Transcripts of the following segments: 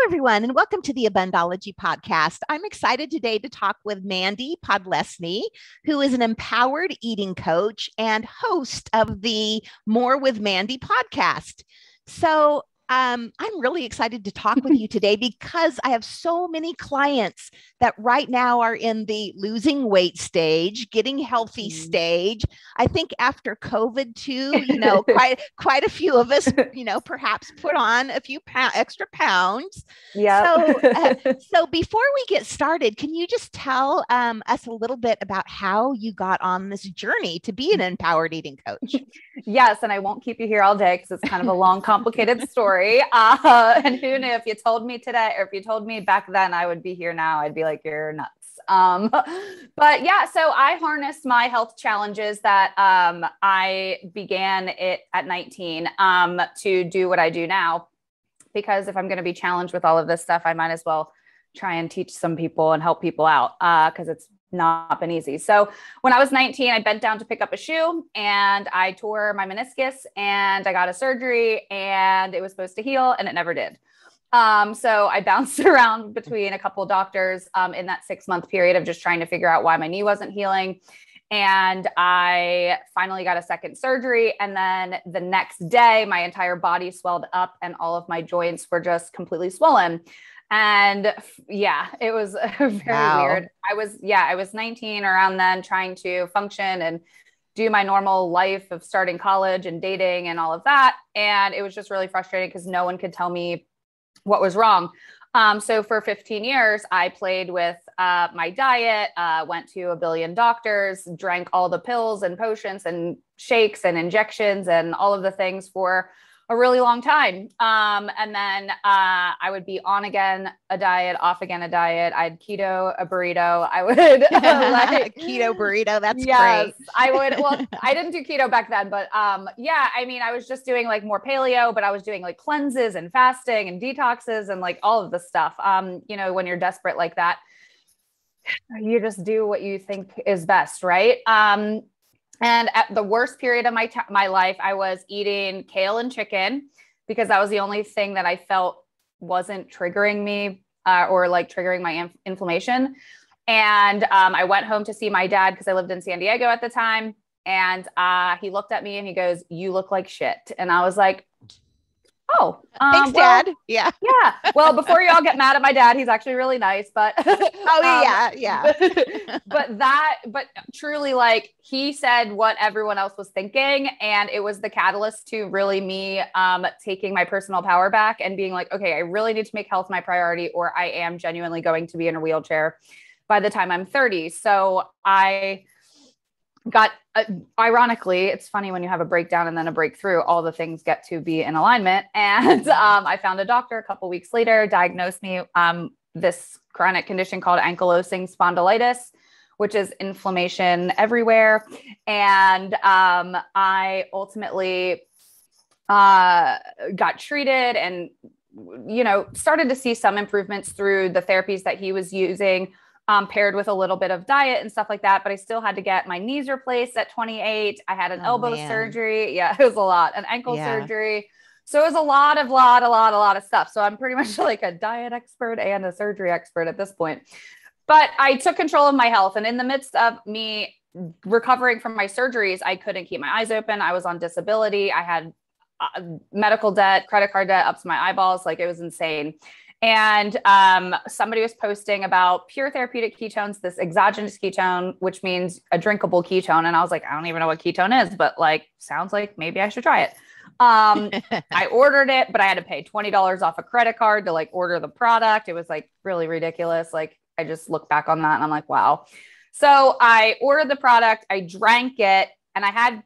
everyone, and welcome to the Abundology podcast. I'm excited today to talk with Mandy Podlesney, who is an empowered eating coach and host of the More With Mandy podcast. So I'm really excited to talk with you today because I have so many clients that right now are in the losing weight stage, getting healthy stage. I think after COVID too, quite a few of us, perhaps put on a few extra pounds. Yeah. So before we get started, can you just tell us a little bit about how you got on this journey to be an empowered eating coach? Yes. And I won't keep you here all day because it's kind of a long, complicated story. And who knew, if you told me today, or if you told me back then, I would be here now. I'd be like, you're nuts. But yeah, so I harnessed my health challenges that I began it at 19 to do what I do now. Because if I'm going to be challenged with all of this stuff, I might as well try and teach some people and help people out because it's not been easy. So when I was 19, I bent down to pick up a shoe and I tore my meniscus and I got a surgery and it was supposed to heal and it never did. So I bounced around between a couple of doctors in that 6-month period of just trying to figure out why my knee wasn't healing. And I finally got a second surgery. And then the next day, my entire body swelled up and all of my joints were just completely swollen. And yeah, it was very weird. I was 19 around then, trying to function and do my normal life of starting college and dating and all of that. And it was just really frustrating because no one could tell me what was wrong. So for 15 years, I played with my diet, went to a billion doctors, drank all the pills and potions and shakes and injections and all of the things for a really long time. And then I would be on again a diet, off again a diet. I'd keto a burrito. I would keto burrito. That's great. I would. Well, I didn't do keto back then, but I was just doing like more paleo, but I was doing like cleanses and fasting and detoxes and like all of the stuff. When you're desperate like that, you just do what you think is best, right? And at the worst period of my life, I was eating kale and chicken because that was the only thing that I felt wasn't triggering me or like triggering my inflammation. And I went home to see my dad because I lived in San Diego at the time. And he looked at me and he goes, "You look like shit." And I was like, "Oh, thanks, Dad." Yeah. Well, before y'all get mad at my dad, he's actually really nice, but but truly, like, he said what everyone else was thinking. And it was the catalyst to really me taking my personal power back and being like, okay, I really need to make health my priority, or I am genuinely going to be in a wheelchair by the time I'm 30. So I got, ironically, it's funny when you have a breakdown and then a breakthrough, all the things get to be in alignment. And I found a doctor a couple of weeks later, diagnosed me this chronic condition called ankylosing spondylitis, which is inflammation everywhere. And I ultimately got treated and, started to see some improvements through the therapies that he was using, paired with a little bit of diet and stuff like that. But I still had to get my knees replaced at 28. I had an elbow surgery. Yeah, it was a lot. An ankle surgery. So it was a lot of stuff. So I'm pretty much like a diet expert and a surgery expert at this point. But I took control of my health. And in the midst of me recovering from my surgeries, I couldn't keep my eyes open. I was on disability. I had medical debt, credit card debt up to my eyeballs. Like, it was insane. And somebody was posting about pure therapeutic ketones, this exogenous ketone, which means a drinkable ketone. And I was like, I don't even know what ketone is, but like, sounds like maybe I should try it. I ordered it, but I had to pay $20 off a credit card to like order the product. It was like really ridiculous. Like, I just look back on that and I'm like, wow. So I ordered the product, I drank it, and I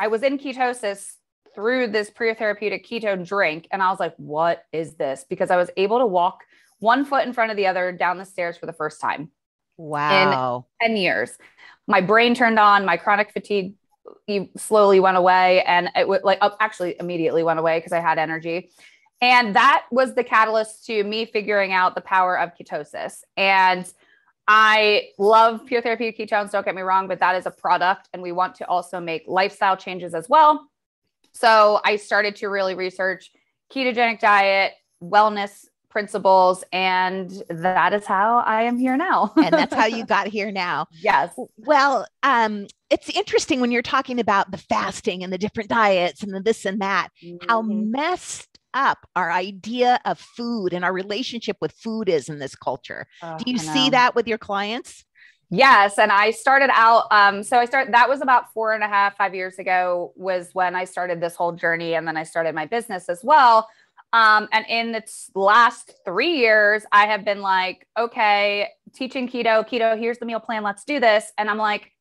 was in ketosis through this pre-therapeutic ketone drink. And I was like, what is this? Because I was able to walk one foot in front of the other down the stairs for the first time. Wow. In 10 years. My brain turned on, my chronic fatigue slowly went away. And it would actually immediately went away because I had energy. And that was the catalyst to me figuring out the power of ketosis. And I love pure therapeutic ketones, don't get me wrong, but that is a product. And we want to also make lifestyle changes as well. So I started to really research ketogenic diet, wellness principles. And that is how I am here now. And that's how you got here now. Yes. Well, it's interesting when you're talking about the fasting and the different diets and the this and that, how messed up our idea of food and our relationship with food is in this culture. Do you see that with your clients? Yes. And I started out, that was about 4.5, 5 years ago was when I started this whole journey. And then I started my business as well. And in the last 3 years, I have been like, okay, teaching keto, here's the meal plan. Let's do this. And I'm like,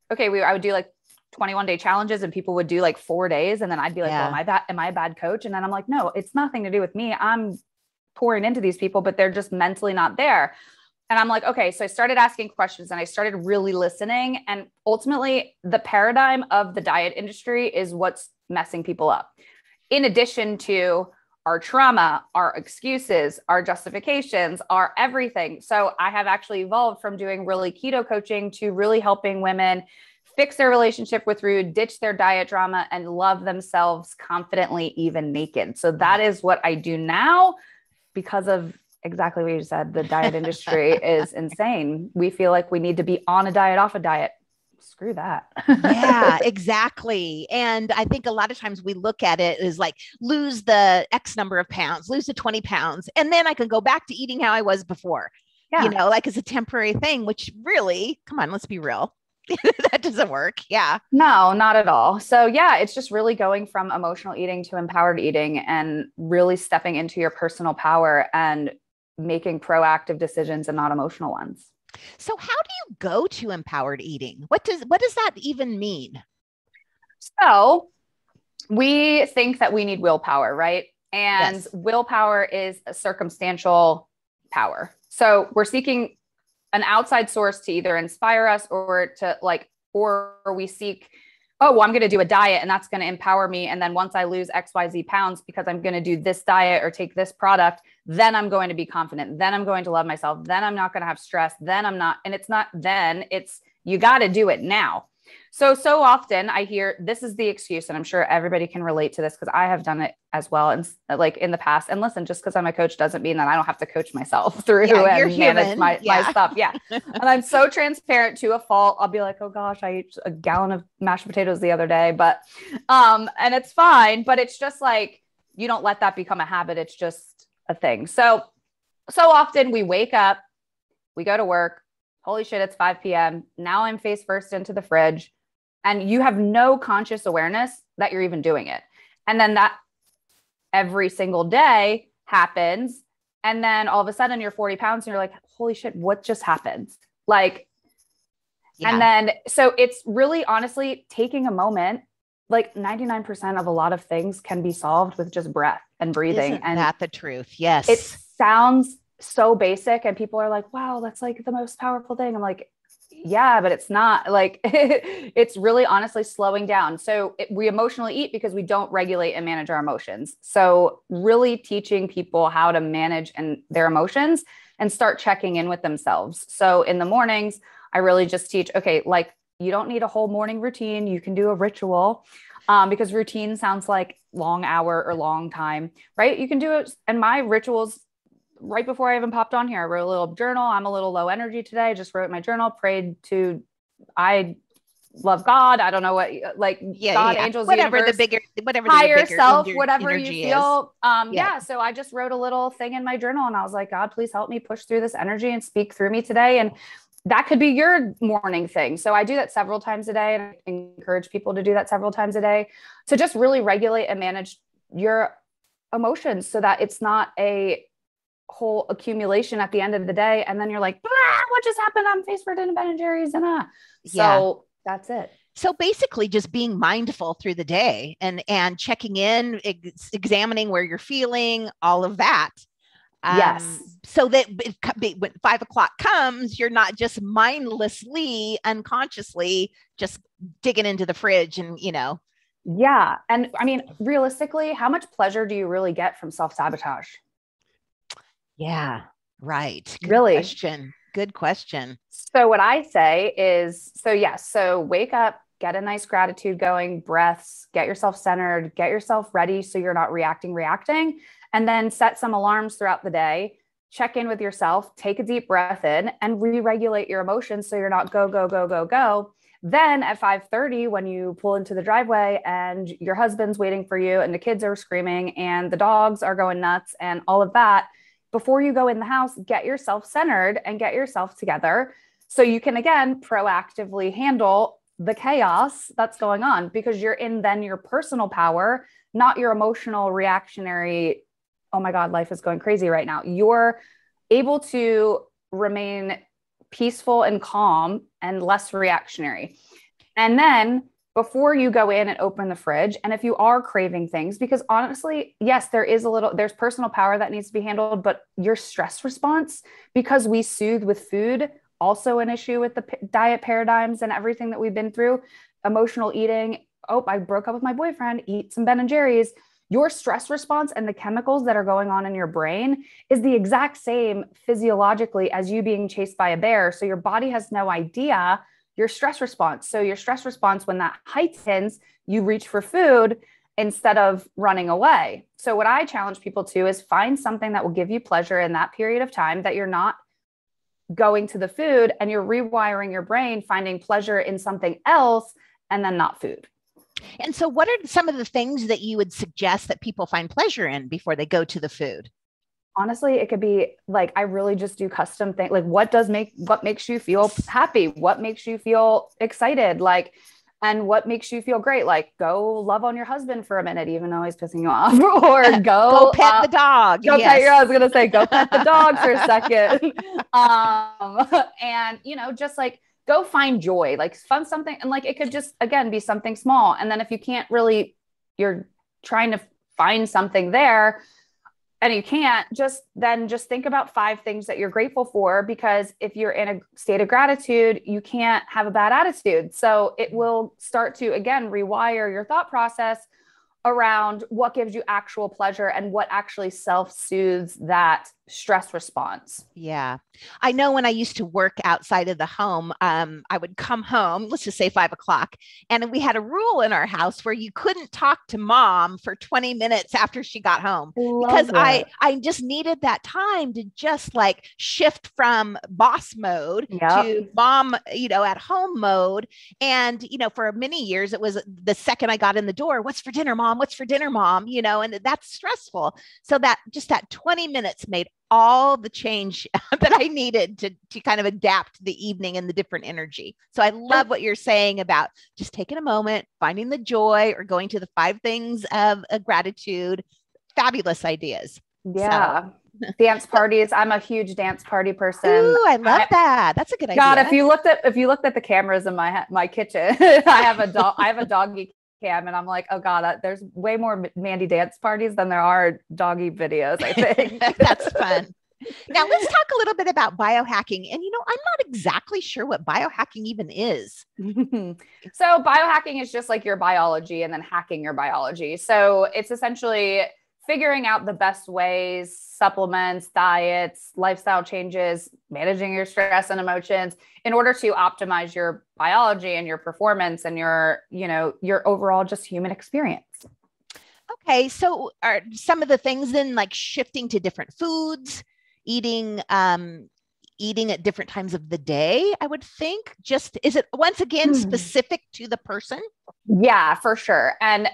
okay, I would do like 21-day challenges and people would do like 4 days. And then I'd be like, well, am I a bad coach? And then I'm like, no, it's nothing to do with me. I'm pouring into these people, but they're just mentally not there. And I'm like, okay, so I started asking questions and I started really listening. And ultimately the paradigm of the diet industry is what's messing people up. In addition to our trauma, our excuses, our justifications, our everything. So I have actually evolved from doing really keto coaching to really helping women fix their relationship with food, ditch their diet drama, and love themselves confidently, even naked. So that is what I do now because of exactly what you said. The diet industry is insane. We feel like we need to be on a diet, off a diet. Screw that. Yeah, exactly. And I think a lot of times we look at it as like, lose the X number of pounds, lose the 20 pounds, and then I can go back to eating how I was before, like it's a temporary thing, which really, come on, let's be real. That doesn't work. Yeah. No, not at all. So yeah, it's just really going from emotional eating to empowered eating and really stepping into your personal power and making proactive decisions and not emotional ones. So how do you go to empowered eating? What does that even mean? So we think that we need willpower, right? And willpower is a circumstantial power. So we're seeking an outside source to either inspire us or we seek, oh, well, I'm going to do a diet and that's going to empower me. And then once I lose XYZ pounds because I'm going to do this diet or take this product, then I'm going to be confident. Then I'm going to love myself. Then I'm not going to have stress. Then I'm not. And it's not then, it's you got to do it now. So often I hear this is the excuse, and I'm sure everybody can relate to this because I have done it as well. And like in the past, and listen, just because I'm a coach doesn't mean that I don't have to coach myself through and manage my stuff. Yeah. And I'm so transparent to a fault. I'll be like, oh gosh, I ate a gallon of mashed potatoes the other day, but, and it's fine, but it's just like, you don't let that become a habit. It's just a thing. So often we wake up, we go to work. Holy shit, it's 5 p.m. Now I'm face first into the fridge and you have no conscious awareness that you're even doing it. And then that every single day happens. And then all of a sudden you're 40 pounds and you're like, holy shit, what just happened? And then, so it's really honestly taking a moment, like 99% of a lot of things can be solved with just breath and breathing. Isn't that the truth? Yes. It sounds so basic and people are like, wow, that's like the most powerful thing. I'm like, yeah, but it's not. Like it's really honestly slowing down. So we emotionally eat because we don't regulate and manage our emotions. So really teaching people how to manage their emotions and start checking in with themselves. So in the mornings, I really just teach, okay, like you don't need a whole morning routine. You can do a ritual because routine sounds like long hour or long time, right? You can do it. And my rituals right before I even popped on here, I wrote a little journal. I'm a little low energy today. I just wrote my journal, prayed to, I love God. I don't know what, God, angels, whatever universe, whatever higher the bigger self, whatever you feel. Is. So I just wrote a little thing in my journal and I was like, God, please help me push through this energy and speak through me today. And that could be your morning thing. So I do that several times a day and I encourage people to do that several times a day to just really regulate and manage your emotions so that it's not a whole accumulation at the end of the day. And then you're like, what just happened? I'm face first into Ben and Jerry's. So that's it. So basically just being mindful through the day and checking in, examining where you're feeling, all of that. Yes. So that when 5 o'clock comes, you're not just mindlessly, unconsciously just digging into the fridge and, Yeah. And I mean, realistically, how much pleasure do you really get from self-sabotage? Yeah, right. Good question. So what I say is, so wake up, get a nice gratitude going, breaths, get yourself centered, get yourself ready so you're not reacting. and then set some alarms throughout the day. Check in with yourself, take a deep breath in, and re-regulate your emotions so you're not go, go, go, go, go. Then at 5:30, when you pull into the driveway and your husband's waiting for you and the kids are screaming and the dogs are going nuts and all of that, before you go in the house, get yourself centered and get yourself together so you can, again, proactively handle the chaos that's going on, because you're in then your personal power, not your emotional reactionary, oh my God, life is going crazy right now. You're able to remain peaceful and calm and less reactionary. And then before you go in and open the fridge, and if you are craving things, because honestly, yes, there's personal power that needs to be handled, but your stress response, because we soothe with food, also an issue with the diet paradigms and everything that we've been through, emotional eating. Oh, I broke up with my boyfriend, eat some Ben and Jerry's. Your stress response and the chemicals that are going on in your brain is the exact same physiologically as you being chased by a bear. So your body has no idea your stress response. So your stress response, when that heightens, you reach for food instead of running away. So what I challenge people to is find something that will give you pleasure in that period of time that you're not going to the food, and you're rewiring your brain, finding pleasure in something else and then not food. And so what are some of the things that you would suggest that people find pleasure in before they go to the food? Honestly, it could be like, I really just do custom things. Like what makes you feel happy? What makes you feel excited? Like, and what makes you feel great? Like go love on your husband for a minute, even though he's pissing you off, or go pet the dog. I was going to say, go pet the dog for a second. And just like, go find joy, like fun something. And like, it could just, again, be something small. And then if you can't really, you're trying to find something there and you can't, just think about 5 things that you're grateful for, because if you're in a state of gratitude, you can't have a bad attitude. So it will start to, again, rewire your thought process around what gives you actual pleasure and what actually self-soothes that stress response. Yeah. I know when I used to work outside of the home, I would come home, let's just say 5 o'clock. And we had a rule in our house where you couldn't talk to mom for 20 minutes after she got home, because I just needed that time to just like shift from boss mode to mom, at home mode. And, for many years, it was the second I got in the door, what's for dinner, mom? What's for dinner, mom? And that's stressful. So that 20 minutes made all the change that I needed to kind of adapt the evening and the different energy. So I love what you're saying about just taking a moment, finding the joy, or going to the 5 things of gratitude. Fabulous ideas. Yeah. So. Dance parties. I'm a huge dance party person. Ooh, I love that. That's a good idea. God, if you looked at the cameras in my kitchen, I have a doggy cam, and I'm like, oh God, there's way more Mandy dance parties than there are doggy videos, I think. That's fun. Now let's talk a little bit about biohacking. And, I'm not exactly sure what biohacking even is. So biohacking is just like your biology and then hacking your biology. So it's essentially figuring out the best ways, supplements, diets, lifestyle changes, managing your stress and emotions in order to optimize your biology and your performance and your overall just human experience. Okay. So are some of the things then like shifting to different foods, eating at different times of the day, I would think? Just, is it once again specific to the person? Yeah, for sure. And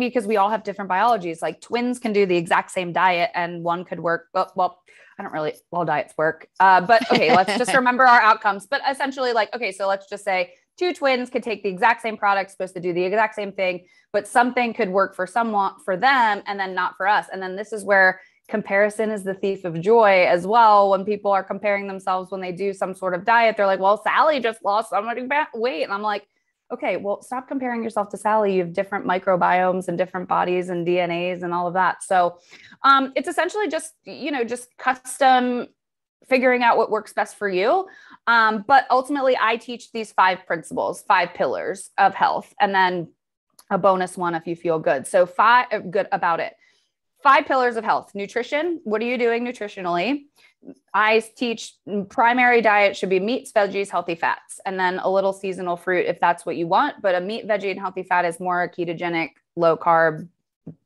because we all have different biologies, like twins can do the exact same diet and one could work. Well, I don't really, all diets work. But okay, let's just remember our outcomes. But essentially so let's just say 2 twins could take the exact same product, supposed to do the exact same thing, but something could work for them and then not for us. And then this is where comparison is the thief of joy as well. When people are comparing themselves when they do some sort of diet, they're like, well, Sally just lost so much weight. And I'm like, okay, well, stop comparing yourself to Sally. You have different microbiomes and different bodies and DNAs and all of that. So it's essentially just custom figuring out what works best for you. But ultimately I teach these 5 principles, 5 pillars of health, and then a bonus one if you feel good. So 5 good about it. 5 pillars of health. Nutrition. What are you doing nutritionally? I teach primary diet should be meats, veggies, healthy fats, and then a little seasonal fruit if that's what you want. But a meat, veggie, and healthy fat is more ketogenic, low carb,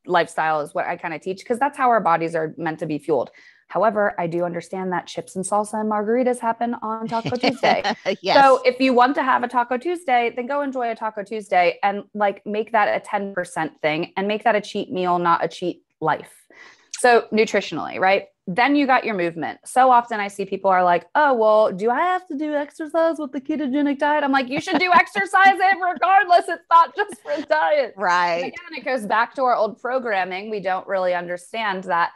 lifestyle is what I kind of teach, because that's how our bodies are meant to be fueled. However, I do understand that chips and salsa and margaritas happen on Taco Tuesday. Yes. So if you want to have a Taco Tuesday, then go enjoy a Taco Tuesday and like make that a 10% thing and make that a cheat meal, not a cheat life. So nutritionally, right? Then you got your movement. So often I see people are like, oh, well, do I have to do exercise with the ketogenic diet? I'm like, you should do exercise regardless. It's not just for a diet. Right. And again, it goes back to our old programming. We don't really understand that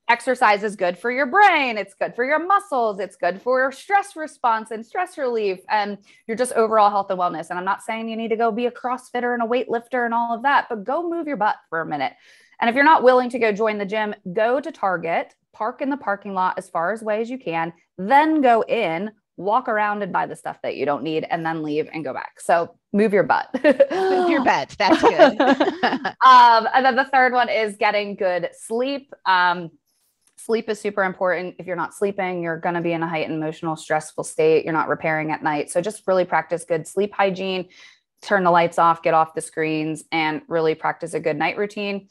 exercise is good for your brain. It's good for your muscles. It's good for stress response and stress relief and your just overall health and wellness. And I'm not saying you need to go be a CrossFitter and a weightlifter and all of that, but go move your butt for a minute. And if you're not willing to go join the gym, go to Target, park in the parking lot as far away as you can, then go in, walk around and buy the stuff that you don't need, and then leave and go back. So move your butt. Move your butt. That's good. And then the third one is getting good sleep. Sleep is super important. If you're not sleeping, you're going to be in a heightened emotional, stressful state. You're not repairing at night. So just really practice good sleep hygiene, turn the lights off, get off the screens, and really practice a good night routine.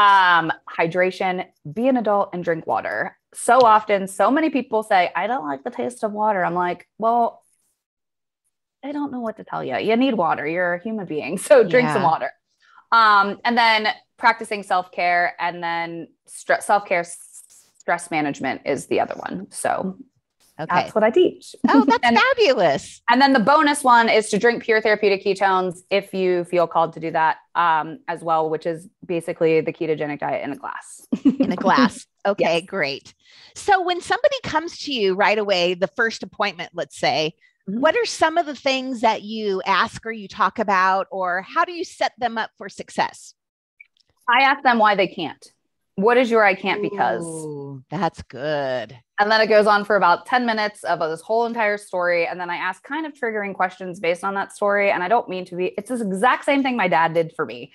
Hydration, be an adult and drink water. So often, so many people say, I don't like the taste of water. I'm like, well, I don't know what to tell you. You need water. You're a human being. So drink some water. And then practicing self-care, and then self-care, stress management is the other one. So that's what I teach. Oh, that's fabulous. And then the bonus one is to drink pure therapeutic ketones if you feel called to do that as well, which is basically the ketogenic diet in a glass. In a glass. Okay, yes. Great. So when somebody comes to you right away, the first appointment, let's say, what are some of the things that you ask or you talk about, or how do you set them up for success? I ask them why they can't. What is your I can't because? Ooh, that's good. And then it goes on for about 10 minutes of this whole entire story. And then I ask kind of triggering questions based on that story. And I don't mean to be, it's the exact same thing my dad did for me.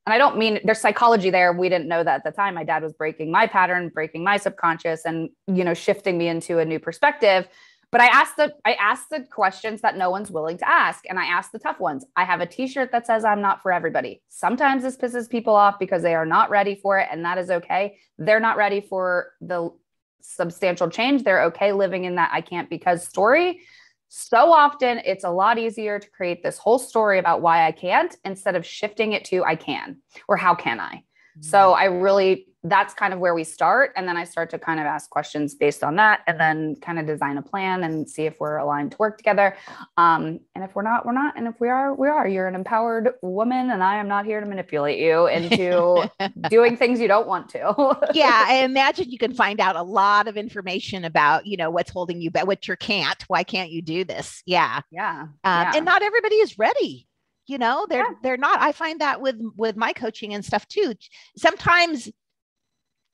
And I don't mean there's psychology there. We didn't know that at the time. My dad was breaking my pattern, breaking my subconscious, and, shifting me into a new perspective. But I asked the questions that no one's willing to ask. And I asked the tough ones. I have a t-shirt that says I'm not for everybody. Sometimes this pisses people off because they are not ready for it. And that is okay. They're not ready for the substantial change. They're okay living in that I can't because story. So often it's a lot easier to create this whole story about why I can't instead of shifting it to I can, or how can I? So that's kind of where we start. And then I start to kind of ask questions based on that, and then kind of design a plan and see if we're aligned to work together. And if we're not, we're not. And if we are, we are. You're an empowered woman, and I am not here to manipulate you into doing things you don't want to. Yeah. I imagine you can find out a lot of information about, what's holding you back, what you can't, why can't you do this? Yeah. Yeah. And not everybody is ready. They're not. I find that with my coaching and stuff too. Sometimes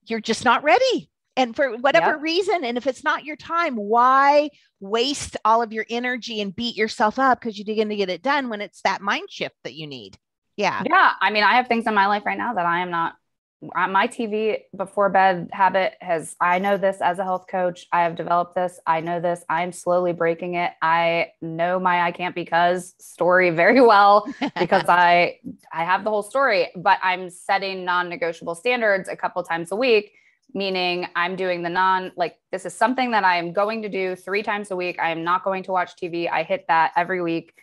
you're just not ready. And for whatever reason, and if it's not your time, why waste all of your energy and beat yourself up because you're going to get it done when it's that mind shift that you need? Yeah. Yeah. I mean, I have things in my life right now that I am not. My TV before bed habit I know this as a health coach. I have developed this. I know this. I'm slowly breaking it. I know my I can't because story very well because I have the whole story, but I'm setting non-negotiable standards a couple times a week, meaning I'm doing this is something that I am going to do 3 times a week. I am not going to watch TV. I hit that every week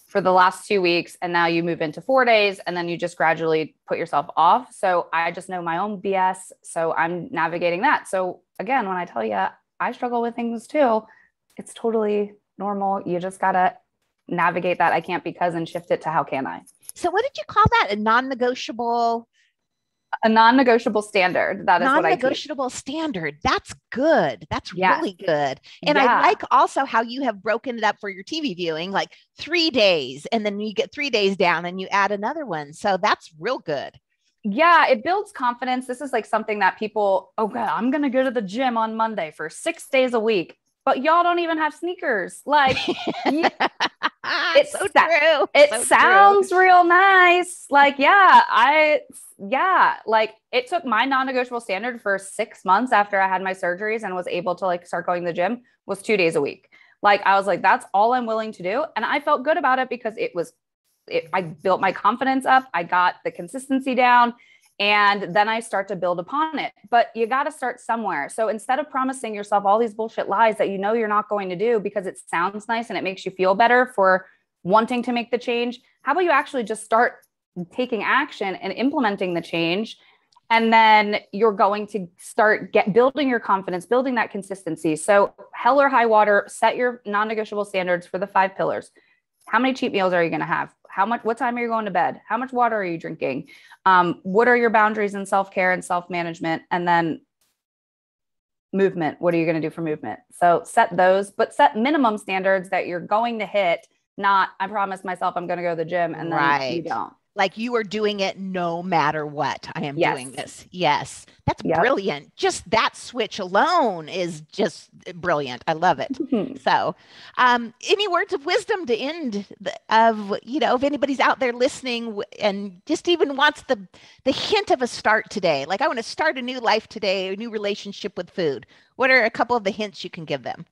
for the last 2 weeks. And now you move into 4 days, and then you just gradually put yourself off. So I just know my own BS. So I'm navigating that. So again, when I tell you I struggle with things too, it's totally normal. You just got to navigate that I can't because and shift it to how can I? So what did you call that? A non-negotiable standard. That is what I teach. Non-negotiable standard. That's good. That's really good. And I like also how you have broken it up for your TV viewing, like 3 days, and then you get 3 days down and you add another one. So that's real good. Yeah, it builds confidence. This is like something that people, oh God, I'm going to go to the gym on Monday for 6 days a week, but y'all don't even have sneakers. Like, it's so true. It sounds real nice. Like, like it took my non-negotiable standard for 6 months after I had my surgeries and was able to start going to the gym was 2 days a week. Like, I was like, that's all I'm willing to do. And I felt good about it because I built my confidence up. I got the consistency down, And then I start to build upon it. But you got to start somewhere. So instead of promising yourself all these bullshit lies that you know you're not going to do because it sounds nice and it makes you feel better for wanting to make the change, how about you actually just start taking action and implementing the change? And then you're going to start building your confidence, building that consistency. So hell or high water, set your non-negotiable standards for the 5 pillars. How many cheat meals are you going to have? What time are you going to bed? How much water are you drinking? What are your boundaries in self-care and self-management? And then movement. What are you going to do for movement? So set those, but set minimum standards that you're going to hit. Not, I promised myself I'm going to go to the gym and then you don't. Like you are doing it no matter what. I am doing this. Yes. That's brilliant. Just that switch alone is just brilliant. I love it. So, any words of wisdom to end if anybody's out there listening and just even wants the hint of a start today, like I want to start a new life today, a new relationship with food. What are a couple of the hints you can give them?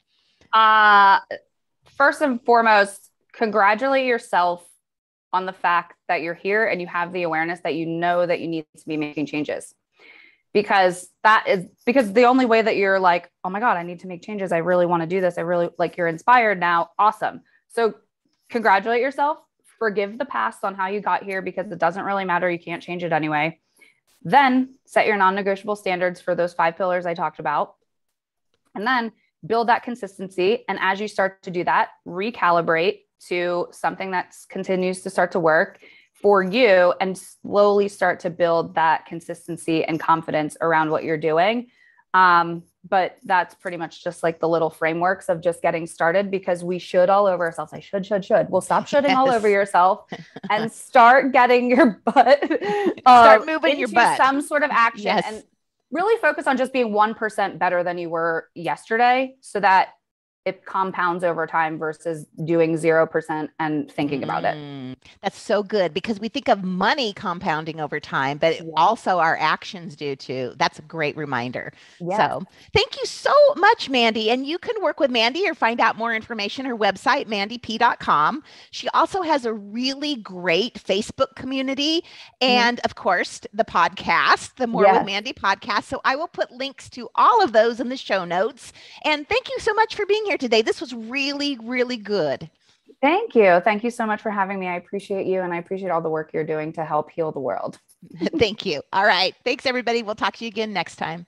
First and foremost, congratulate yourself on the fact that you're here and you have the awareness that you know that you need to be making changes, because the only way that you're like, oh my God, I need to make changes. I really want to do this. I really like, you're inspired now. Awesome. So congratulate yourself, forgive the past on how you got here, because it doesn't really matter. You can't change it anyway. Then set your non-negotiable standards for those 5 pillars I talked about, and then build that consistency. And as you start to do that, recalibrate to something that continues to start to work for you and slowly start to build that consistency and confidence around what you're doing. But that's pretty much just like the little frameworks of just getting started, because we should all over ourselves. I should. Well, stop shoulding all over yourself and start getting your butt, start moving your into butt, some sort of action, and really focus on just being 1% better than you were yesterday, so that it compounds over time versus doing 0% and thinking about it. That's so good, because we think of money compounding over time, but also our actions do too. That's a great reminder. So thank you so much, Mandy. And you can work with Mandy or find out more information, her website, mandyp.com. She also has a really great Facebook community. And of course, the podcast, the More with Mandy podcast. So I will put links to all of those in the show notes. And thank you so much for being here today. This was really, really good. Thank you. Thank you so much for having me. I appreciate you. And I appreciate all the work you're doing to help heal the world. Thank you. All right. Thanks, everybody. We'll talk to you again next time.